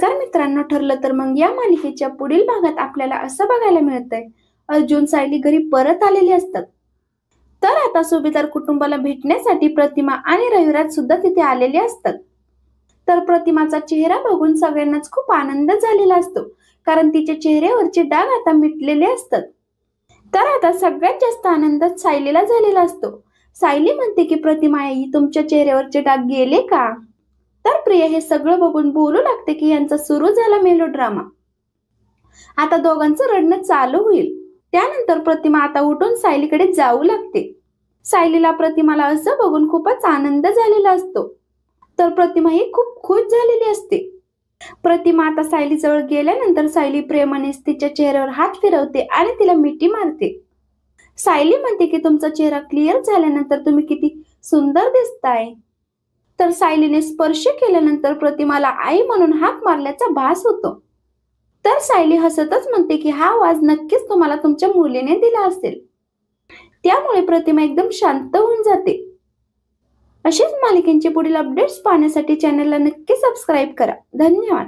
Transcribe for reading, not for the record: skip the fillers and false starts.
नमस्कार मित्रांनो, ठरलं तर मग या मालिकेच्या पुढील भागात आपल्याला असं बघायला मिळतंय, अर्जुन सायली घरी परत आलेली असतात. तर आता सुभेदार कुटुंबाला भेटण्यासाठी प्रतिमा आणि रविराज सुद्धा तिथे आलेले असतात. तर प्रतिमाचा चेहरा बघून सगळ्यांनाच खूप आनंद झालेला असतो, कारण तिच्या चेहऱ्यावरचे डाग आता मिटलेले असतात. तर आता सगळ्यात जास्त आनंद सायलीला झालेला असतो. सायली म्हणते की प्रतिमा आई, तुमच्या चेहऱ्यावरचे डाग गेले का? तर प्रिया हे सगळं बघून बोलू लागते की यांचा सुरू झाला मेलोड्रामा. आता दोघांचं रडणं चालू होईल. त्यानंतर प्रतिमा आता उठून सायलीकडे जाऊ लागते. सायलीला प्रतिमाला असं बघून खूपच आनंद झालेला असतो. तर प्रतिमा ही खूप खुश झालेली असते. प्रतिमा आता सायली जवळ गेल्यानंतर सायली प्रेमानेच तिच्या चेहऱ्यावर हात फिरवते आणि तिला मिठी मारते. सायली म्हणते की तुमचा चेहरा क्लिअर झाल्यानंतर तुम्ही किती सुंदर दिसताय. तर सायलीने स्पर्श केल्यानंतर प्रतिमाला आई म्हणून हाक मारल्याचा भास होतो. तर सायली हसतच म्हणते की हा आवाज नक्कीच तुम्हाला तुमच्या मुलीने दिला असेल. त्यामुळे प्रतिमा एकदम शांत होऊन जाते. अशीच मालिकेचे पुढील अपडेट्स पाहण्यासाठी चॅनलला नक्की सबस्क्राईब करा. धन्यवाद.